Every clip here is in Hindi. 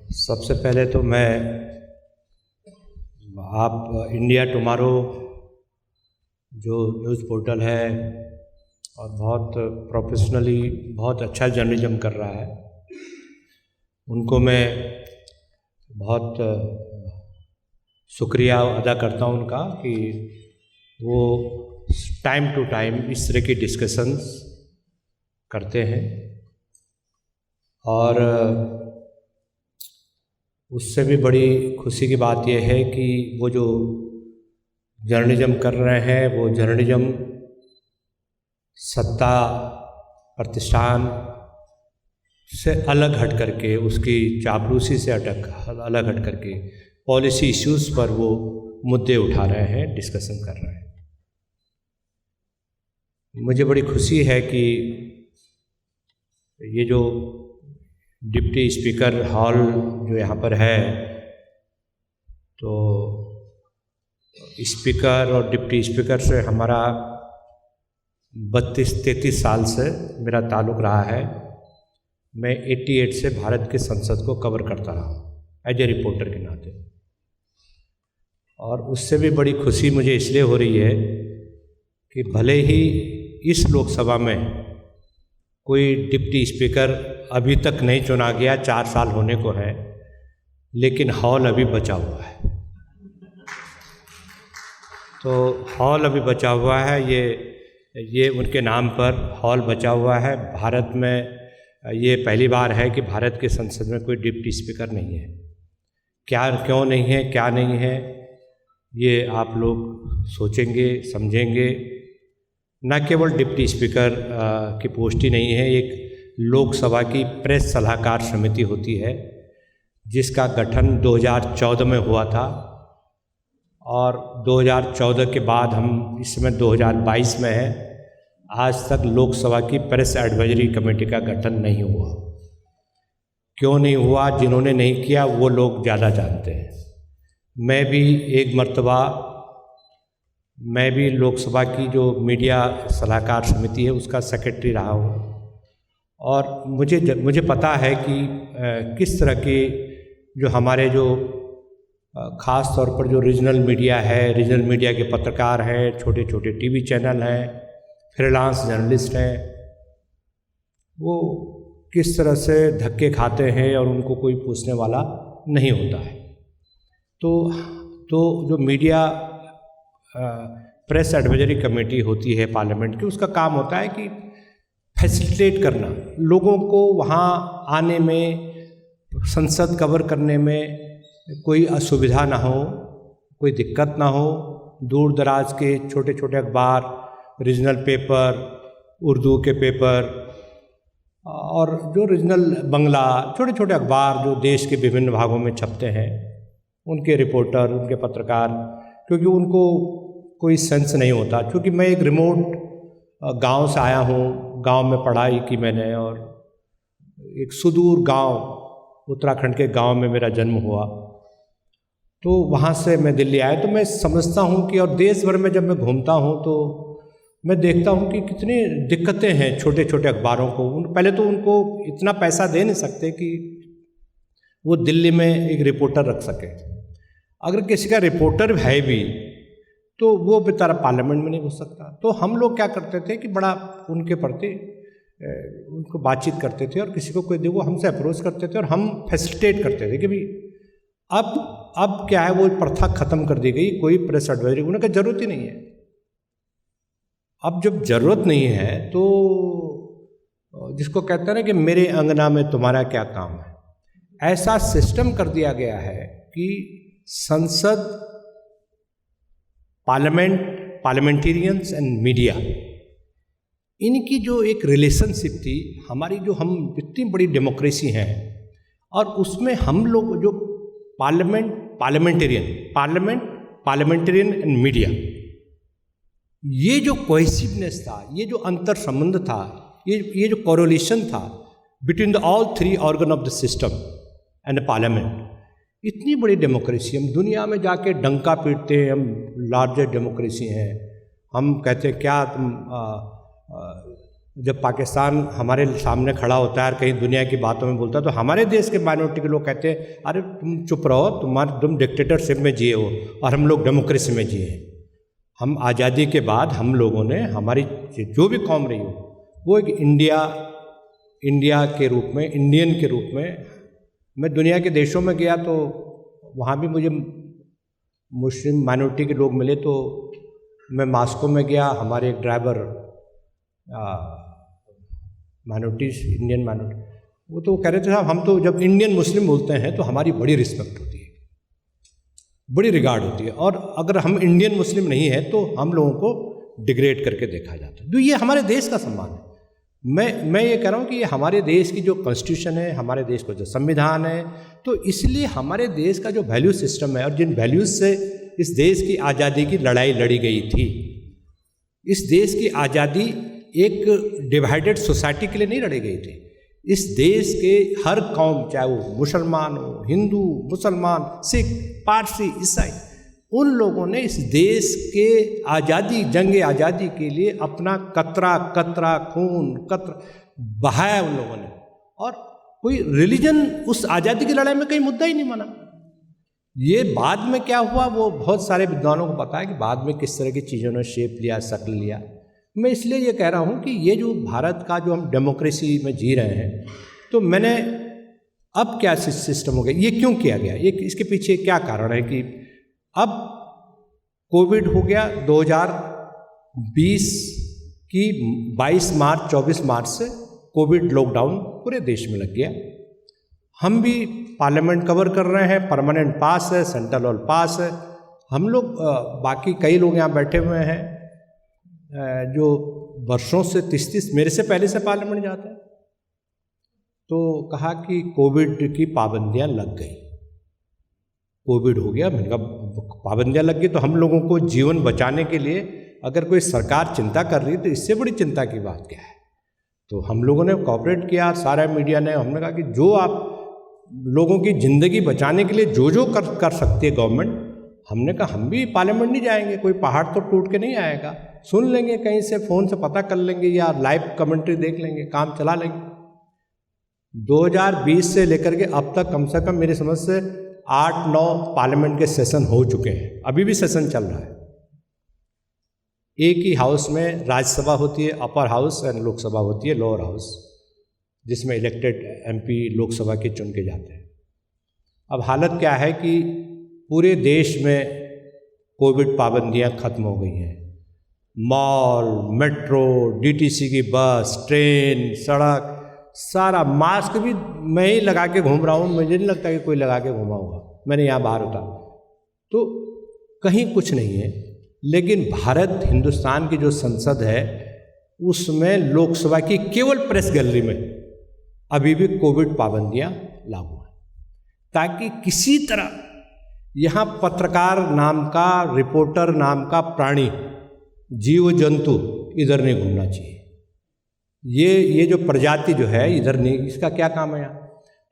सबसे पहले तो मैं आप इंडिया टुमारो जो न्यूज़ पोर्टल है और बहुत प्रोफेशनली बहुत अच्छा जर्नलिज्म कर रहा है, उनको मैं बहुत शुक्रिया अदा करता हूं उनका कि वो टाइम टू टाइम इस तरह की डिस्कशंस करते हैं। और उससे भी बड़ी खुशी की बात यह है कि वो जो जर्नलिज्म कर रहे हैं वो जर्नलिज्म सत्ता प्रतिष्ठान से अलग हट करके, उसकी चापलूसी से अलग हट करके पॉलिसी इश्यूज़ पर वो मुद्दे उठा रहे हैं, डिस्कशन कर रहे हैं। मुझे बड़ी खुशी है कि ये जो डिप्टी स्पीकर हॉल जो यहाँ पर है, तो स्पीकर और डिप्टी स्पीकर से हमारा 32-33 साल से मेरा ताल्लुक़ रहा है। मैं 88 से भारत की संसद को कवर करता रहा एज ए रिपोर्टर के नाते, और उससे भी बड़ी खुशी मुझे इसलिए हो रही है कि भले ही इस लोकसभा में कोई डिप्टी स्पीकर अभी तक नहीं चुना गया, 4 साल होने को है, लेकिन हॉल अभी बचा हुआ है। तो हॉल अभी बचा हुआ है, ये उनके नाम पर हॉल बचा हुआ है। भारत में ये पहली बार है कि भारत के संसद में कोई डिप्टी स्पीकर नहीं है। क्यों नहीं है, क्या नहीं है, ये आप लोग सोचेंगे, समझेंगे। न केवल डिप्टी स्पीकर की पोस्ट ही नहीं है, एक लोकसभा की प्रेस सलाहकार समिति होती है जिसका गठन 2014 में हुआ था, और 2014 के बाद हम इस समय 2022 में हैं। आज तक लोकसभा की प्रेस एडवाइजरी कमेटी का गठन नहीं हुआ। क्यों नहीं हुआ, जिन्होंने नहीं किया वो लोग ज़्यादा जानते हैं। मैं भी एक मर्तबा लोकसभा की जो मीडिया सलाहकार समिति है उसका सेक्रेटरी रहा हूँ, और मुझे पता है कि किस तरह के जो हमारे जो ख़ास तौर पर जो रीजनल मीडिया है, रीजनल मीडिया के पत्रकार हैं, छोटे छोटे टीवी चैनल हैं, फ्रीलांस जर्नलिस्ट हैं, वो किस तरह से धक्के खाते हैं और उनको कोई पूछने वाला नहीं होता है। तो जो मीडिया प्रेस एडवाइजरी कमेटी होती है पार्लियामेंट की, उसका काम होता है कि फैसिलिटेट करना, लोगों को वहाँ आने में, संसद कवर करने में कोई असुविधा ना हो, कोई दिक्कत ना हो। दूर दराज के छोटे छोटे अखबार, रीजनल पेपर, उर्दू के पेपर और जो रीजनल बंगला, छोटे छोटे अखबार जो देश के विभिन्न भागों में छपते हैं, उनके रिपोर्टर, उनके पत्रकार, क्योंकि उनको कोई सेंस नहीं होता। क्योंकि मैं एक रिमोट गांव से आया हूँ, गांव में पढ़ाई की मैंने, और एक सुदूर गांव, उत्तराखंड के गांव में मेरा जन्म हुआ। तो वहाँ से मैं दिल्ली आया, तो मैं समझता हूँ कि, और देश भर में जब मैं घूमता हूँ तो मैं देखता हूँ कि कितनी दिक्कतें हैं छोटे छोटे अखबारों को। पहले तो उनको इतना पैसा दे नहीं सकते कि वो दिल्ली में एक रिपोर्टर रख सके। अगर किसी का रिपोर्टर है भी तो वो बेचारा पार्लियामेंट में नहीं घुस सकता। तो हम लोग क्या करते थे कि बड़ा उनके प्रति उनको बातचीत करते थे, और किसी को कोई दे वो हमसे अप्रोच करते थे और हम फैसिलिटेट करते थे कि भाई अब क्या है, वो प्रथा ख़त्म कर दी गई, कोई प्रेस एडवाइजरी उन्हें का ज़रूरत ही नहीं है। अब जब ज़रूरत नहीं है तो जिसको कहते हैं ना कि मेरे अंगना में तुम्हारा क्या काम है, ऐसा सिस्टम कर दिया गया है कि संसद, पार्लियामेंट, पार्लियामेंटेरियंस एंड मीडिया, इनकी जो एक रिलेशनशिप थी, हमारी जो हम इतनी बड़ी डेमोक्रेसी हैं, और उसमें हम लोग जो पार्लियामेंटेरियन एंड मीडिया, ये जो कोहेसिवनेस था, ये जो अंतर संबंध था, ये जो कोरिलेशन था between the all 3 organ of the system and parliament, इतनी बड़ी डेमोक्रेसी, हम दुनिया में जाके डंका पीटते हैं, हम लार्जेस्ट डेमोक्रेसी हैं, हम कहते हैं क्या तुम जब पाकिस्तान हमारे सामने खड़ा होता है और कहीं दुनिया की बातों में बोलता है तो हमारे देश के माइनॉरिटी के लोग कहते हैं अरे तुम चुप रहो, तुम डिक्टेटरशिप में जिए हो और हम लोग डेमोक्रेसी में जिए। हम आज़ादी के बाद हम लोगों ने, हमारी जो भी कौम रही हो, वो एक इंडिया के रूप में, इंडियन के रूप में, मैं दुनिया के देशों में गया तो वहाँ भी मुझे मुस्लिम माइनॉरिटी के लोग मिले। तो मैं मॉस्को में गया, हमारे एक ड्राइवर माइनॉरिटीज, इंडियन माइनॉरिटी, वो तो कह रहे थे साहब हम तो जब इंडियन मुस्लिम बोलते हैं तो हमारी बड़ी रिस्पेक्ट होती है, बड़ी रिगार्ड होती है, और अगर हम इंडियन मुस्लिम नहीं है तो हम लोगों को डिग्रेड करके देखा जाता है। तो ये हमारे देश का सम्मान है। मैं ये कह रहा हूँ कि ये हमारे देश की जो कॉन्स्टिट्यूशन है, हमारे देश का जो संविधान है, तो इसलिए हमारे देश का जो वैल्यू सिस्टम है और जिन वैल्यूज़ से इस देश की आज़ादी की लड़ाई लड़ी गई थी, इस देश की आज़ादी एक डिवाइडेड सोसाइटी के लिए नहीं लड़ी गई थी। इस देश के हर कौम, चाहे वो मुसलमान हो, हिंदू, मुसलमान, सिख, पारसी, ईसाई, उन लोगों ने इस देश के आज़ादी, जंग आज़ादी के लिए अपना कतरा खून बहाया उन लोगों ने, और कोई रिलीजन उस आज़ादी की लड़ाई में कहीं मुद्दा ही नहीं माना। ये बाद में क्या हुआ वो बहुत सारे विद्वानों को पता है कि बाद में किस तरह की चीज़ों ने शेप लिया, शक्ल लिया। मैं इसलिए ये कह रहा हूँ कि ये जो भारत का जो हम डेमोक्रेसी में जी रहे हैं, तो मैंने अब क्या सिस्टम हो गया, ये क्यों किया गया, ये इसके पीछे क्या कारण है कि अब कोविड हो गया 2020 की 22 मार्च 24 मार्च से कोविड लॉकडाउन पूरे देश में लग गया। हम भी पार्लियामेंट कवर कर रहे हैं, परमानेंट पास है, सेंट्रल हॉल पास है। हम लोग बाकी कई लोग यहाँ बैठे हुए हैं जो वर्षों से 30 मेरे से पहले से पार्लियामेंट जाते हैं। तो कहा कि कोविड की पाबंदियाँ लग गई, कोविड हो गया। मैंने कहा पाबंदियाँ लग गई तो हम लोगों को जीवन बचाने के लिए अगर कोई सरकार चिंता कर रही है तो इससे बड़ी चिंता की बात क्या है। तो हम लोगों ने कोऑपरेट किया, सारा मीडिया ने, हमने कहा कि जो आप लोगों की ज़िंदगी बचाने के लिए जो कर सकती है गवर्नमेंट, हमने कहा हम भी पार्लियामेंट नहीं जाएंगे, कोई पहाड़ तो टूट के नहीं आएगा, सुन लेंगे कहीं से, फ़ोन से पता कर लेंगे या लाइव कमेंट्री देख लेंगे, काम चला लेंगे। 2020 से लेकर के अब तक कम से कम मेरी समझ से 8-9 पार्लियामेंट के सेशन हो चुके हैं, अभी भी सेशन चल रहा है। एक ही हाउस में राज्यसभा होती है, अपर हाउस, एंड लोकसभा होती है, लोअर हाउस, जिसमें इलेक्टेड एमपी लोकसभा के चुन के जाते हैं। अब हालत क्या है कि पूरे देश में कोविड पाबंदियां खत्म हो गई हैं। मॉल, मेट्रो, डीटीसी की बस, ट्रेन, सड़क, सारा, मास्क भी मैं ही लगा के घूम रहा हूँ, मुझे नहीं लगता कि कोई लगा के घूमा होगा, मैंने यहाँ बाहर होता तो कहीं कुछ नहीं है। लेकिन भारत, हिंदुस्तान की जो संसद है उसमें लोकसभा की केवल प्रेस गैलरी में अभी भी कोविड पाबंदियां लागू हैं, ताकि किसी तरह यहाँ पत्रकार नाम का, रिपोर्टर नाम का प्राणी, जीव जंतु इधर नहीं घूमना चाहिए। ये जो प्रजाति जो है इधर नहीं, इसका क्या काम है यहाँ।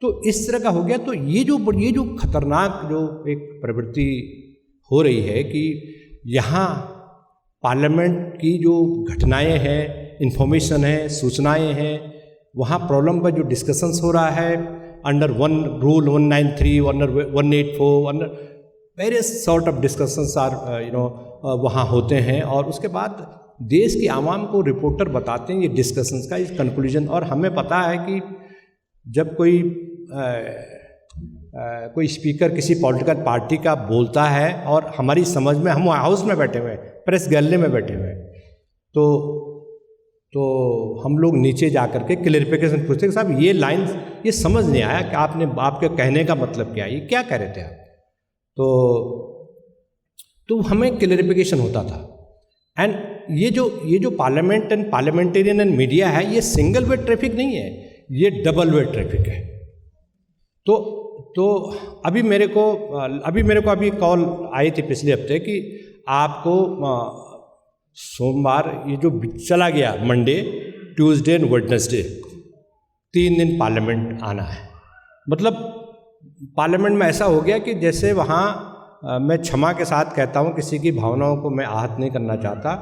तो इस तरह का हो गया। तो ये जो खतरनाक जो एक प्रवृत्ति हो रही है कि यहाँ पार्लियामेंट की जो घटनाएं हैं, इंफॉर्मेशन है, सूचनाएं हैं, वहाँ प्रॉब्लम पर जो डिस्कशंस हो रहा है under one rule 193, under 184, under various sort of discussions are वहाँ होते हैं। और उसके बाद देश की आवाम को रिपोर्टर बताते हैं ये डिस्कशंस का, इस कंक्लूजन। और हमें पता है कि जब कोई स्पीकर किसी पॉलिटिकल पार्टी का बोलता है और हमारी समझ में, हम हाउस में बैठे हुए हैं, प्रेस गैलरी में बैठे हुए हैं, तो हम लोग नीचे जा कर के क्लैरिफिकेशन पूछते हैं, साहब ये लाइन ये समझ नहीं आया कि आपके कहने का मतलब क्या है, ये क्या कह रहे थे आप। तो हमें क्लैरिफिकेशन होता था। एंड ये जो parliament and parliamentarian and media है, ये सिंगल वे ट्रैफिक नहीं है, ये डबल वे ट्रैफिक है। तो अभी मेरे को कॉल आई थी पिछले हफ्ते कि आपको सोमवार, ये जो चला गया मंडे, ट्यूसडे एंड वेडनेसडे, 3 दिन पार्लियामेंट आना है। मतलब पार्लियामेंट में ऐसा हो गया कि जैसे वहाँ मैं क्षमा के साथ कहता हूँ, किसी की भावनाओं को मैं आहत नहीं करना चाहता,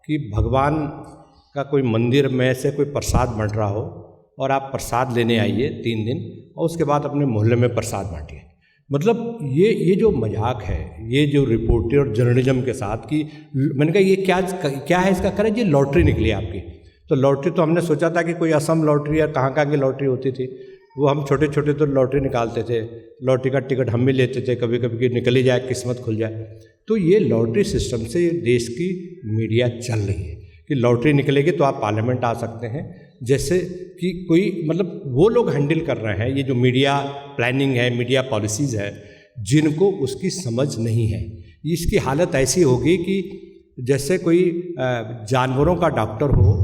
कि भगवान का कोई मंदिर में से कोई प्रसाद बंट रहा हो और आप प्रसाद लेने आइए 3 दिन और उसके बाद अपने मोहल्ले में प्रसाद बांटिए। मतलब ये जो मजाक है, ये जो रिपोर्टर और जर्नलिज्म के साथ कि मैंने कहा ये क्या है इसका करें, ये लॉटरी निकली आपकी। तो लॉटरी तो हमने सोचा था कि कोई असम लॉटरी या कहाँ की लॉटरी होती थी, वो हम छोटे छोटे तो लॉटरी निकालते थे, लॉटरी का टिकट हम भी लेते थे कभी कभी कि निकल ही जाए, किस्मत खुल जाए। तो ये लॉटरी सिस्टम से ये देश की मीडिया चल रही है कि लॉटरी निकलेगी तो आप पार्लियामेंट आ सकते हैं, जैसे कि कोई मतलब वो लोग हैंडल कर रहे हैं ये जो मीडिया प्लानिंग है, मीडिया पॉलिसीज़ है, जिनको उसकी समझ नहीं है। इसकी हालत ऐसी होगी कि जैसे कोई जानवरों का डॉक्टर हो,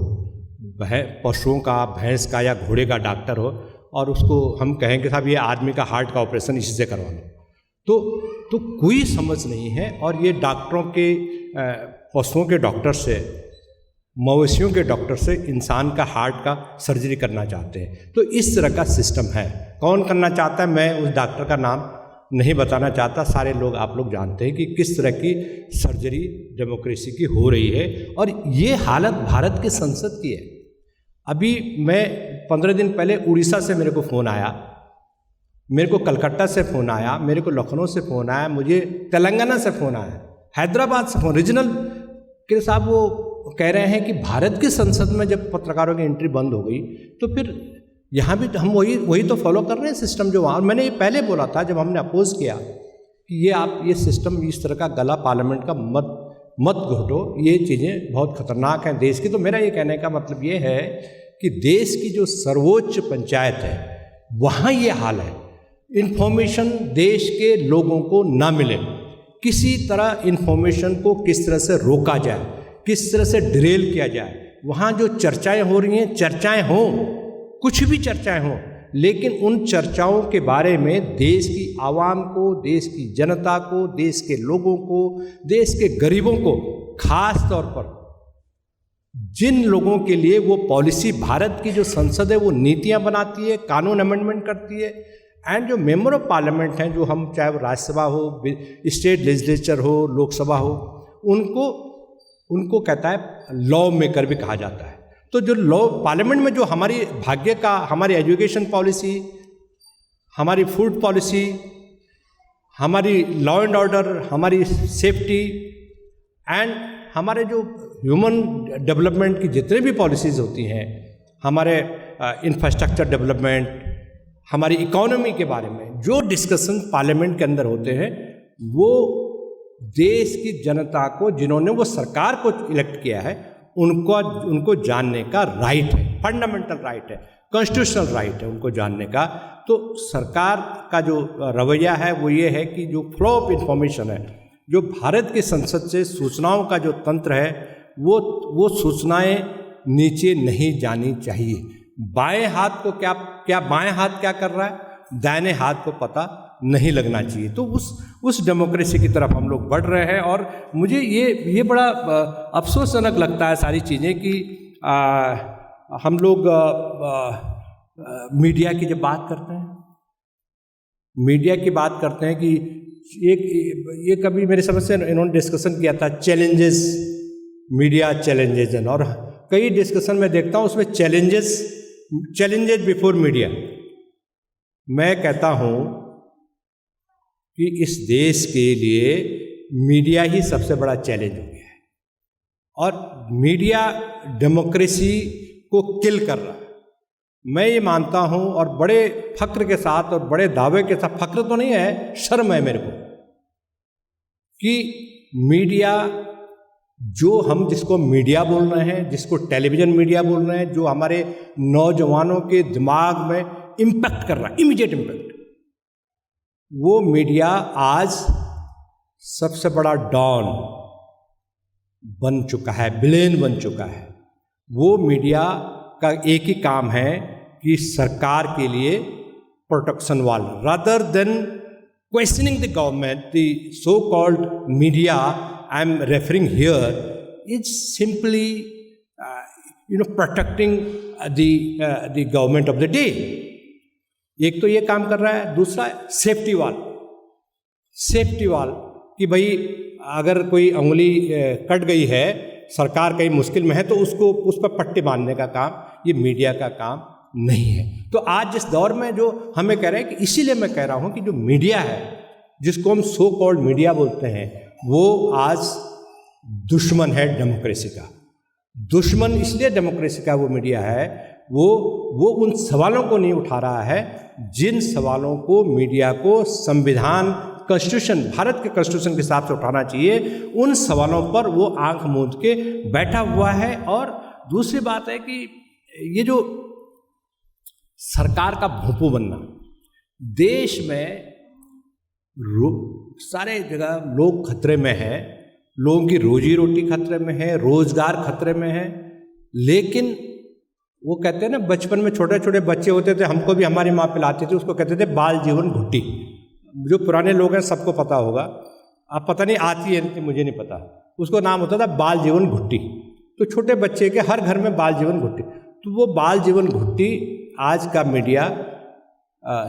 पशुओं का, भैंस का या घोड़े का डॉक्टर हो, और उसको हम कहें कि साहब ये आदमी का हार्ट का ऑपरेशन इसी से करवा लो, तो कोई समझ नहीं है। और ये डॉक्टरों के पशुओं के डॉक्टर से, मवेशियों के डॉक्टर से इंसान का हार्ट का सर्जरी करना चाहते हैं। तो इस तरह का सिस्टम है। कौन करना चाहता है, मैं उस डॉक्टर का नाम नहीं बताना चाहता, सारे लोग आप लोग जानते हैं कि किस तरह की सर्जरी डेमोक्रेसी की हो रही है। और ये हालत भारत की संसद की है। अभी मैं 15 दिन पहले उड़ीसा से मेरे को फ़ोन आया, मेरे को कलकत्ता से फ़ोन आया, मेरे को लखनऊ से फ़ोन आया, मुझे तेलंगाना से फ़ोन आया, हैदराबाद से फ़ोन, रीजनल के साहब वो कह रहे हैं कि भारत की संसद में जब पत्रकारों की एंट्री बंद हो गई तो फिर यहाँ भी हम वही तो फॉलो कर रहे हैं सिस्टम जो वहाँ। मैंने ये पहले बोला था जब हमने अपोज किया कि ये आप ये सिस्टम इस तरह का गला पार्लियामेंट का मत घोटो, ये चीज़ें बहुत खतरनाक हैं देश की। तो मेरा ये कहने का मतलब ये है कि देश की जो सर्वोच्च पंचायत है वहाँ ये हाल है, इन्फॉर्मेशन देश के लोगों को ना मिले, किसी तरह इन्फॉर्मेशन को किस तरह से रोका जाए, किस तरह से डिरेल किया जाए। वहाँ जो चर्चाएं हो रही हैं, चर्चाएं हों, कुछ भी चर्चाएं हों, लेकिन उन चर्चाओं के बारे में देश की आवाम को, देश की जनता को, देश के लोगों को, देश के गरीबों को, खास तौर पर जिन लोगों के लिए वो पॉलिसी, भारत की जो संसद है वो नीतियां बनाती है, कानून अमेंडमेंट करती है, एंड जो मेंबर ऑफ पार्लियामेंट हैं, जो हम चाहे वो राज्यसभा हो, स्टेट लेजिस्लेचर हो, लोकसभा हो, उनको कहता है लॉ मेकर भी कहा जाता है। तो जो लॉ पार्लियामेंट में जो हमारी भाग्य का, हमारी एजुकेशन पॉलिसी, हमारी फूड पॉलिसी, हमारी लॉ एंड ऑर्डर, हमारी सेफ्टी एंड हमारे जो ह्यूमन डेवलपमेंट की जितने भी पॉलिसीज़ होती हैं, हमारे इंफ्रास्ट्रक्चर डेवलपमेंट, हमारी इकोनॉमी के बारे में जो डिस्कशन पार्लियामेंट के अंदर होते हैं, वो देश की जनता को, जिन्होंने वो सरकार को इलेक्ट किया है, उनको जानने का राइट है, फंडामेंटल राइट है, कॉन्स्टिट्यूशनल राइट है उनको जानने का। तो सरकार का जो रवैया है वो ये है कि जो फ्लो ऑफ इंफॉर्मेशन है, जो भारत की संसद से सूचनाओं का जो तंत्र है, वो सूचनाएं नीचे नहीं जानी चाहिए। बाएं हाथ को क्या बाएं हाथ क्या कर रहा है, दाहिने हाथ को पता नहीं लगना चाहिए। तो उस डेमोक्रेसी की तरफ हम लोग बढ़ रहे हैं। और मुझे ये बड़ा अफसोसजनक लगता है सारी चीज़ें कि हम लोग मीडिया की जब बात करते हैं, मीडिया की बात करते हैं कि ये कभी मेरे समझ से इन्होंने डिस्कशन किया था चैलेंजेस, मीडिया चैलेंजेस, और कई डिस्कशन में देखता हूँ उसमें चैलेंजेस बिफोर मीडिया। मैं कहता हूँ कि इस देश के लिए मीडिया ही सबसे बड़ा चैलेंज हो गया है और मीडिया डेमोक्रेसी को किल कर रहा है। मैं ये मानता हूँ और बड़े फक्र के साथ और बड़े दावे के साथ, फक्र तो नहीं है, शर्म है मेरे को, कि मीडिया, जो हम जिसको मीडिया बोल रहे हैं, जिसको टेलीविज़न मीडिया बोल रहे हैं, जो हमारे नौजवानों के दिमाग में इम्पैक्ट कर रहा है, इमीडिएट इम्पैक्ट, वो मीडिया आज सबसे बड़ा डॉन बन चुका है, विलेन बन चुका है। वो मीडिया का एक ही काम है कि सरकार के लिए प्रोटेक्शन वाल, rather than questioning the government, the so called media I am referring here is simply protecting the government of the day. एक तो ये काम कर रहा है, दूसरा सेफ्टी वाल कि भाई अगर कोई उंगली कट गई है सरकार कहीं मुश्किल में है तो उसको उस पर पट्टी बांधने का काम ये मीडिया का काम नहीं है। तो आज जिस दौर में जो हमें कह रहे हैं कि इसीलिए मैं कह रहा हूँ कि जो मीडिया है, जिसको हम सो कॉल्ड मीडिया बोलते हैं, वो आज दुश्मन है डेमोक्रेसी का। दुश्मन इसलिए डेमोक्रेसी का वो मीडिया है, वो उन सवालों को नहीं उठा रहा है जिन सवालों को मीडिया को संविधान, कॉन्स्टिट्यूशन, भारत के कॉन्स्टिट्यूशन के हिसाब से उठाना चाहिए। उन सवालों पर वो आंख मूंद के बैठा हुआ है। और दूसरी बात है कि ये जो सरकार का भोंपू बनना, देश में सारे जगह लोग खतरे में हैं, लोगों की रोजी रोटी खतरे में है, रोजगार खतरे में है। लेकिन वो कहते हैं ना, बचपन में छोटे छोटे बच्चे होते थे, हमको भी हमारी माँ पिलाती थी, उसको कहते थे बाल जीवन घुट्टी। जो पुराने लोग हैं सबको पता होगा, अब पता नहीं आती है नहीं, मुझे नहीं पता, उसको नाम होता था बाल जीवन घुट्टी। तो छोटे बच्चे के हर घर में बाल जीवन घुट्टी। तो वो बाल जीवन घुट्टी आज का मीडिया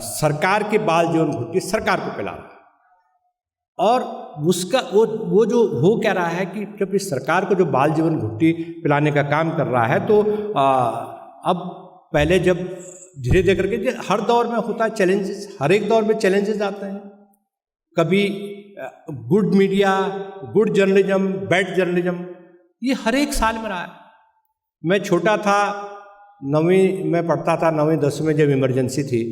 सरकार की बाल जीवन घुट्टी सरकार को पिला रहा है। और उसका वो जो हो कह रहा है कि जब इस सरकार को जो बाल जीवन घुट्टी पिलाने का काम कर रहा है, तो अब पहले जब धीरे धीरे करके हर दौर में होता है चैलेंजेस, हर एक दौर में चैलेंजेस आते हैं। कभी good media, good journalism, bad journalism, ये हर एक साल में रहा है। मैं छोटा था, 9वीं में पढ़ता था, 9वीं 10वीं में जब इमरजेंसी थी,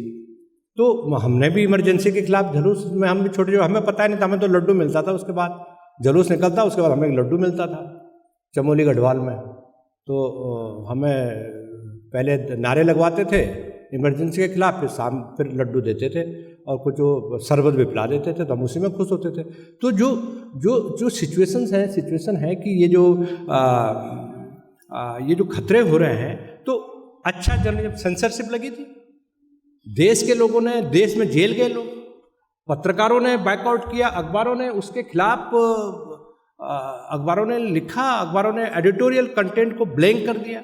तो हमने भी इमरजेंसी के खिलाफ जुलूस में, हम भी छोटे जो, हमें पता नहीं था, हमें तो लड्डू मिलता था, उसके बाद जुलूस निकलता, उसके बाद हमें एक लड्डू मिलता था चमोली गढ़वाल में। तो हमें पहले नारे लगवाते थे इमरजेंसी के खिलाफ, फिर लड्डू देते थे और कुछ जो शरबत भी पिला देते थे, तो हम उसी में खुश होते थे। तो जो सिचुएशन है कि ये जो खतरे हो रहे हैं, तो अच्छा जर्नलिज्म, सेंसरशिप लगी थी, देश के लोगों ने, देश में जेल गए लोग, पत्रकारों ने बैकआउट किया, अखबारों ने उसके खिलाफ, अखबारों ने लिखा, अखबारों ने एडिटोरियल कंटेंट को ब्लैंक कर दिया।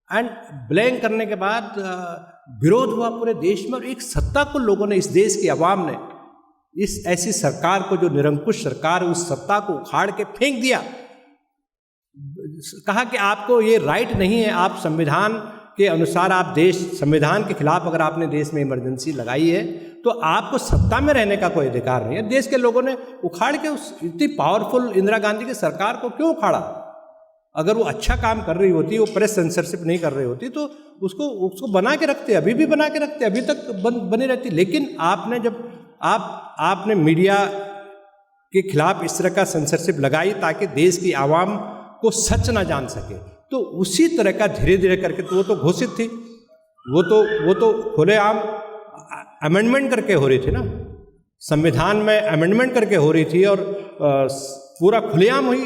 एंड ब्लैंक करने के बाद विरोध हुआ पूरे देश में, और एक सत्ता को लोगों ने, इस देश की आवाम ने, इस ऐसी सरकार को, जो निरंकुश सरकार, उस सत्ता को उखाड़ के फेंक दिया। कहा कि आपको ये राइट नहीं है, आप संविधान के अनुसार, आप देश, संविधान के खिलाफ अगर आपने देश में इमरजेंसी लगाई है, तो आपको सत्ता में रहने का कोई अधिकार नहीं है। देश के लोगों ने उखाड़ के उस इतनी पावरफुल इंदिरा गांधी की सरकार को क्यों उखाड़ा? अगर वो अच्छा काम कर रही होती, वो प्रेस सेंसरशिप नहीं कर रही होती, तो उसको बना के रखते, अभी भी बना के रखते, अभी तक बनी रहती। लेकिन आपने जब आपने मीडिया के खिलाफ इस तरह का सेंसरशिप लगाई ताकि देश की आवाम को सच ना जान सके, तो उसी तरह का धीरे धीरे करके, तो वो तो घोषित थी, वो तो खुलेआम अमेंडमेंट करके हो रही थी ना, संविधान में अमेंडमेंट करके हो रही थी, और पूरा खुलेआम हुई,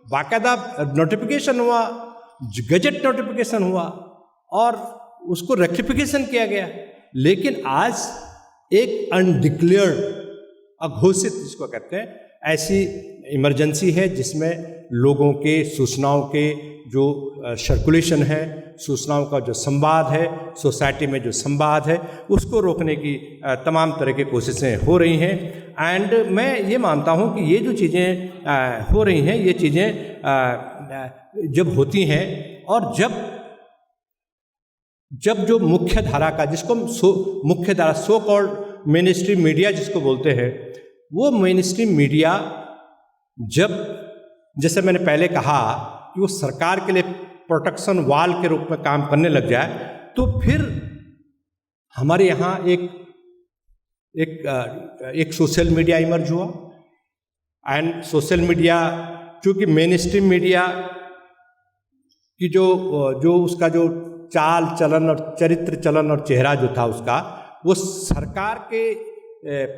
बाकायदा नोटिफिकेशन हुआ, गजट नोटिफिकेशन हुआ, और उसको रेक्टिफिकेशन किया गया। लेकिन आज एक अनडिक्लेयर्ड, अघोषित जिसको कहते हैं, ऐसी इमरजेंसी है जिसमें लोगों के सूचनाओं के जो सर्कुलेशन है, सूचनाओं का जो संवाद है, सोसाइटी में जो संवाद है, उसको रोकने की तमाम तरह की कोशिशें हो रही हैं। एंड मैं ये मानता हूँ कि ये जो चीज़ें हो रही हैं, ये चीज़ें जब होती हैं, और जब जो मुख्य धारा का, जिसको हम मुख्य धारा, so called main stream media जिसको बोलते हैं, वो मेन स्ट्रीम मीडिया जब, जैसे मैंने पहले कहा कि वो सरकार के लिए प्रोटेक्शन वॉल के रूप में काम करने लग जाए, तो फिर हमारे यहाँ एक सोशल मीडिया इमर्ज हुआ। एंड सोशल मीडिया, चूँकि मेन स्ट्रीम मीडिया की जो उसका जो चाल चलन और चरित्र चलन और चेहरा जो था उसका, वो सरकार के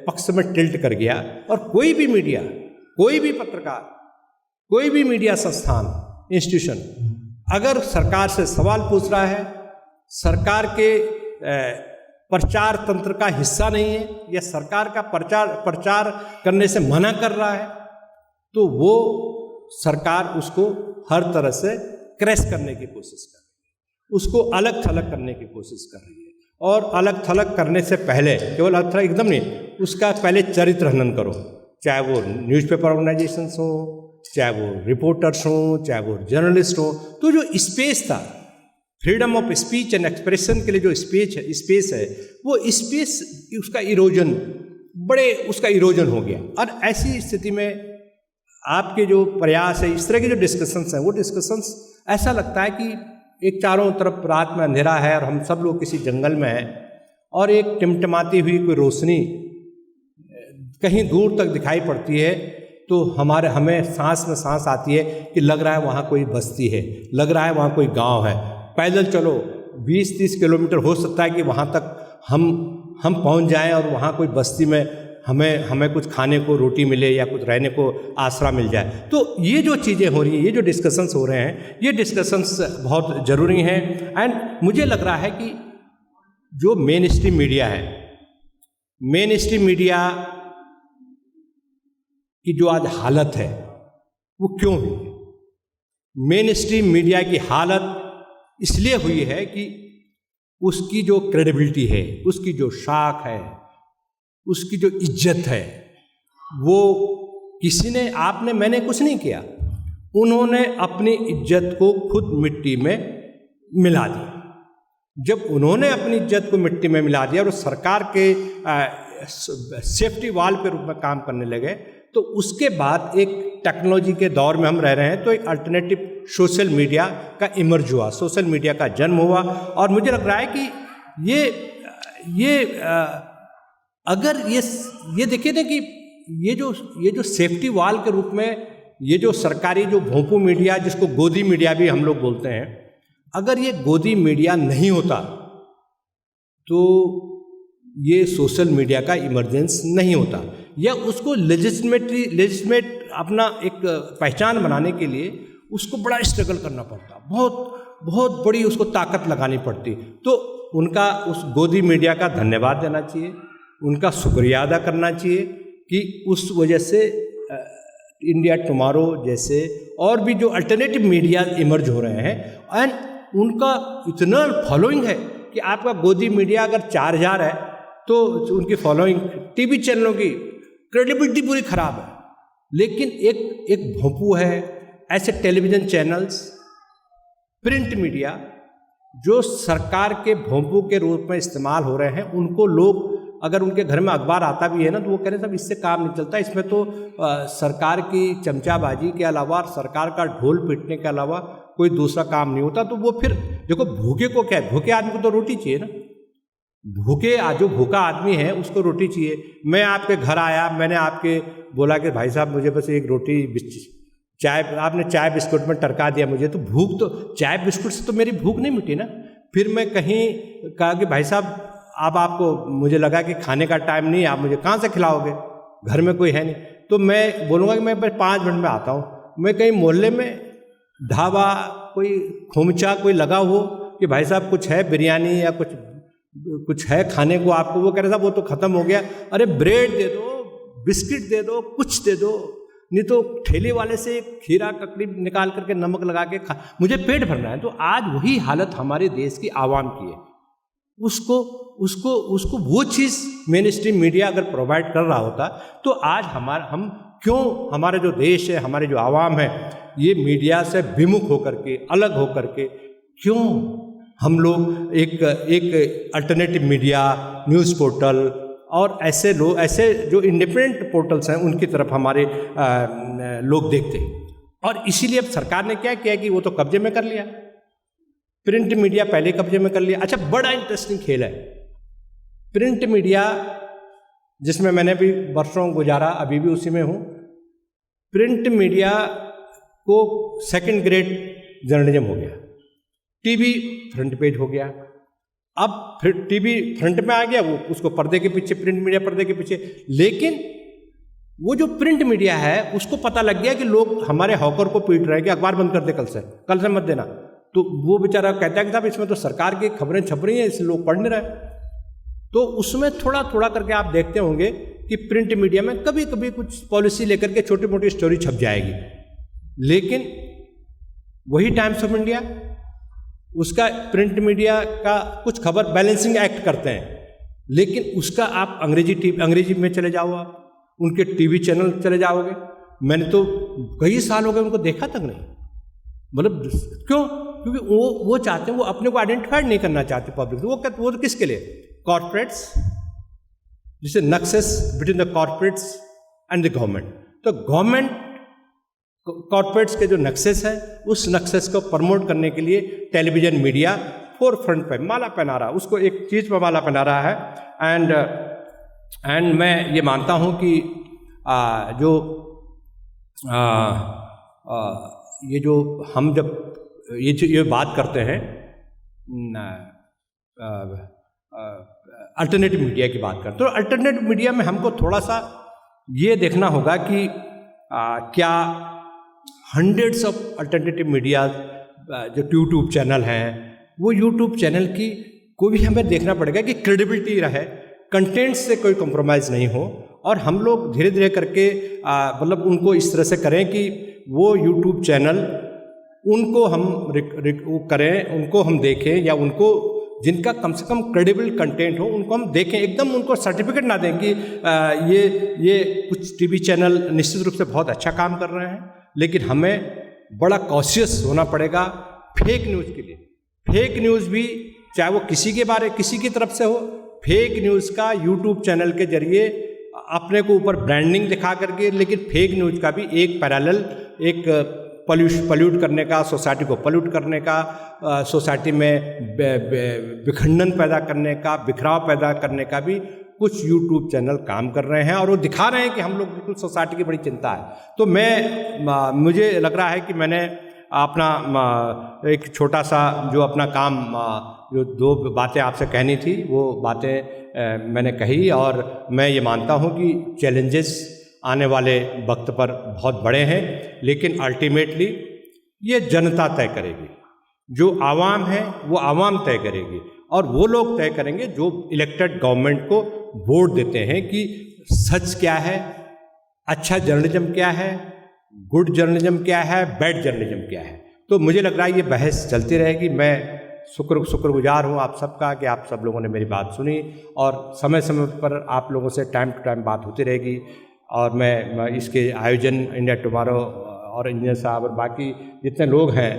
पक्ष में टिल्ट कर गया। और कोई भी मीडिया, कोई भी पत्रकार, कोई भी मीडिया संस्थान, इंस्टीट्यूशन अगर सरकार से सवाल पूछ रहा है, सरकार के प्रचार तंत्र का हिस्सा नहीं है, या सरकार का प्रचार करने से मना कर रहा है, तो वो सरकार उसको हर तरह से क्रैश करने की कोशिश कर रही है, उसको अलग थलग करने की कोशिश कर रही है। और अलग थलग करने से पहले, केवल अलग थलग एकदम नहीं, उसका पहले चरित्र हनन करो, चाहे वो न्यूज़पेपर ऑर्गेनाइजेशंस हो, चाहे वो रिपोर्टर्स हों, चाहे वो जर्नलिस्ट हों, तो जो स्पेस था, freedom of speech and expression के लिए जो स्पेस है, वो स्पेस उसका इरोजन हो गया। और ऐसी स्थिति में आपके जो प्रयास है, इस तरह के जो डिस्कशंस हैं, वो डिस्कशंस ऐसा लगता है कि एक चारों तरफ रात में अंधेरा है और हम सब लोग किसी जंगल में हैं और एक टिमटिमाती हुई कोई रोशनी कहीं दूर तक दिखाई पड़ती है, तो हमें सांस में सांस आती है कि लग रहा है वहाँ कोई बस्ती है, लग रहा है वहाँ कोई गांव है। पैदल चलो 20-30 किलोमीटर, हो सकता है कि वहाँ तक हम पहुँच जाएं और वहाँ कोई बस्ती में हमें कुछ खाने को रोटी मिले या कुछ रहने को आसरा मिल जाए। तो ये जो चीज़ें हो रही हैं, ये जो डिस्कशंस हो रहे हैं, ये डिस्कशंस बहुत ज़रूरी हैं। एंड मुझे लग रहा है कि जो मेन स्ट्रीम मीडिया है, मेन स्ट्रीम मीडिया की जो आज हालत है वो क्यों हुई है? मेन स्ट्रीम मीडिया की हालत इसलिए हुई है कि उसकी जो क्रेडिबिलिटी है, उसकी जो शाख है, उसकी जो इज्जत है, वो मैंने कुछ नहीं किया, उन्होंने अपनी इज्जत को खुद मिट्टी में मिला दिया। जब उन्होंने अपनी इज्जत को मिट्टी में मिला दिया और सरकार के सेफ्टी वाल के रूप में काम करने लगे, तो उसके बाद एक टेक्नोलॉजी के दौर में हम रह रहे हैं, तो एक अल्टरनेटिव सोशल मीडिया का इमर्ज हुआ, सोशल मीडिया का जन्म हुआ। और मुझे लग रहा है कि अगर ये देखिए ना कि ये जो सेफ्टी वाल के रूप में ये जो सरकारी जो भोंपू मीडिया, जिसको गोदी मीडिया भी हम लोग बोलते हैं, अगर ये गोदी मीडिया नहीं होता तो ये सोशल मीडिया का इमरजेंस नहीं होता, या उसको लेजिस्लेट अपना एक पहचान बनाने के लिए उसको बड़ा स्ट्रगल करना पड़ता, बहुत बड़ी उसको ताकत लगानी पड़ती। तो उनका उस गोदी मीडिया का धन्यवाद देना चाहिए, उनका शुक्रिया अदा करना चाहिए कि उस वजह से इंडिया टुमारो जैसे और भी जो अल्टरनेटिव मीडिया इमर्ज हो रहे हैं, एंड उनका इतना फॉलोइंग है कि आपका गोदी मीडिया अगर 4000 है तो उनकी फॉलोइंग, टीवी चैनलों की क्रेडिबिलिटी पूरी खराब है। लेकिन एक भोंपू है, ऐसे टेलीविज़न चैनल्स, प्रिंट मीडिया जो सरकार के भोंपू के रूप में इस्तेमाल हो रहे हैं, उनको लोग अगर उनके घर में अखबार आता भी है ना, तो वो कह रहे हैं साहब इससे काम नहीं चलता, इसमें तो सरकार की चमचाबाजी के अलावा, सरकार का ढोल पीटने के अलावा कोई दूसरा काम नहीं होता। तो वो फिर देखो, भूखे को क्या है, भूखे आदमी को तो रोटी चाहिए ना, जो भूखा आदमी है उसको रोटी चाहिए। मैं आपके घर आया, मैंने आपके बोला कि भाई साहब मुझे बस एक रोटी चाय, आपने चाय बिस्कुट में टरका दिया मुझे, तो भूख तो चाय बिस्कुट से तो मेरी भूख नहीं मिटी ना। फिर मैं कहीं कहा कि भाई साहब अब आपको, मुझे लगा कि खाने का टाइम नहीं, आप मुझे कहाँ से खिलाओगे, घर में कोई है नहीं, तो मैं बोलूँगा कि मैं 5 मिनट में आता हूँ। मैं कहीं मोहल्ले में ढाबा, कोई खोमचा कोई लगा हो कि भाई साहब कुछ है बिरयानी या कुछ है खाने को आपको, वो कह रहे साहब वो तो ख़त्म हो गया, अरे ब्रेड दे दो, बिस्किट दे दो, कुछ दे दो, नहीं तो ठेले वाले से खीरा ककड़ी निकाल करके नमक लगा के खा, मुझे पेट भरना है। तो आज वही हालत हमारे देश की आवाम की है। उसको वो चीज़ मेन स्ट्रीम मीडिया अगर प्रोवाइड कर रहा होता, तो आज हमारे जो देश है, हमारे जो आवाम है, ये मीडिया से विमुख होकर के, अलग होकर के, क्यों हम लोग एक अल्टरनेटिव मीडिया, न्यूज़ पोर्टल और ऐसे जो इंडिपेंडेंट पोर्टल्स हैं उनकी तरफ हमारे लोग देखते हैं। और इसीलिए अब सरकार ने क्या किया कि वो तो कब्जे में कर लिया, प्रिंट मीडिया पहले कब्जे में कर लिया। अच्छा, बड़ा इंटरेस्टिंग खेल है प्रिंट मीडिया, जिसमें मैंने भी वर्षों गुजारा, अभी भी उसी में हूँ। प्रिंट मीडिया को सेकंड ग्रेड जर्नलिज्म हो गया, टीवी फ्रंट पेज हो गया। अब फिर टीवी फ्रंट में आ गया, वो उसको पर्दे के पीछे, प्रिंट मीडिया पर्दे के पीछे। लेकिन वो जो प्रिंट मीडिया है उसको पता लग गया कि लोग हमारे हॉकर को पीट रहे हैं कि अखबार बंद कर दे, कल से मत देना। तो वो बेचारा कहता है कि साहब इसमें तो सरकार की खबरें छप रही हैं, इसलिए लोग पढ़ नहीं रहे। तो उसमें थोड़ा थोड़ा करके आप देखते होंगे कि प्रिंट मीडिया में कभी कभी कुछ पॉलिसी लेकर के छोटी मोटी स्टोरी छप जाएगी, लेकिन वही टाइम्स ऑफ इंडिया, उसका प्रिंट मीडिया का कुछ खबर बैलेंसिंग एक्ट करते हैं, लेकिन उसका आप अंग्रेजी में चले जाओ, आप उनके टीवी चैनल चले जाओगे मैंने तो कई साल हो गए उनको देखा तक नहीं। मतलब क्यों? क्योंकि वो चाहते हैं, वो अपने को आइडेंटिफाइड नहीं करना चाहते पब्लिक। वो तो किसके लिए? कॉर्पोरेट्स, जिसे nexus between the corporates and the government. तो गवर्नमेंट कॉर्पोरेट्स के जो नक्सेस है, उस नक्सेस को प्रमोट करने के लिए टेलीविजन मीडिया फोर फ्रंट पे माला पहना रहा, उसको एक चीज़ पर माला पहना रहा है। एंड मैं ये मानता हूँ कि ये जो हम जब ये बात करते हैं अल्टरनेटिव मीडिया की बात करते हैं, तो अल्टरनेटिव मीडिया में हमको थोड़ा सा ये देखना होगा कि क्या हंड्रेड्स ऑफ अल्टरनेटिव मीडिया जो यूट्यूब चैनल हैं, वो यूट्यूब चैनल की को भी हमें देखना पड़ेगा कि क्रेडिबिलिटी रहे, कंटेंट से कोई कॉम्प्रोमाइज़ नहीं हो, और हम लोग धीरे धीरे करके मतलब उनको इस तरह से करें कि वो यूट्यूब चैनल उनको हम करें, उनको हम देखें, या उनको जिनका कम से कम क्रेडिबल कंटेंट हो उनको हम देखें। एकदम उनको सर्टिफिकेट ना दें कि ये कुछ टीवी चैनल निश्चित रूप से बहुत अच्छा काम कर रहे हैं, लेकिन हमें बड़ा कॉशियस होना पड़ेगा फेक न्यूज़ के लिए। फेक न्यूज़ भी चाहे वो किसी की तरफ से हो, फेक न्यूज़ का यूट्यूब चैनल के जरिए अपने को ऊपर ब्रांडिंग दिखा करके, लेकिन फेक न्यूज़ का भी एक पैरेलल, एक पल्यूट करने का, सोसाइटी को पल्यूट करने का, सोसाइटी में विखंडन पैदा करने का, बिखराव पैदा करने का भी कुछ यूट्यूब चैनल काम कर रहे हैं, और वो दिखा रहे हैं कि हम लोग बिल्कुल सोसाइटी की बड़ी चिंता है। तो मुझे लग रहा है कि मैंने अपना एक छोटा सा जो अपना काम, जो दो बातें आपसे कहनी थी, वो बातें मैंने कही, और मैं ये मानता हूँ कि चैलेंजेस आने वाले वक्त पर बहुत बड़े हैं, लेकिन अल्टीमेटली ये जनता तय करेगी। जो आवाम है वो आवाम तय करेगी, और वो लोग तय करेंगे जो इलेक्टेड गवर्नमेंट को वोट देते हैं कि सच क्या है, अच्छा जर्नलिज्म क्या है, गुड जर्नलिज्म क्या है, बैड जर्नलिज्म क्या है। तो मुझे लग रहा है ये बहस चलती रहेगी। मैं शुक्रगुजार हूँ आप सबका कि आप सब लोगों ने मेरी बात सुनी, और समय समय पर आप लोगों से टाइम टू टाइम बात होती रहेगी। और मैं इसके आयोजन इंडिया टुमारो और इंजीनियर साहब और बाकी जितने लोग हैं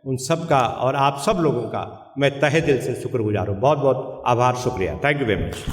उन सब का और आप सब लोगों का मैं तहे दिल से शुक्रगुजार हूँ। बहुत बहुत आभार, शुक्रिया। Thank you very much.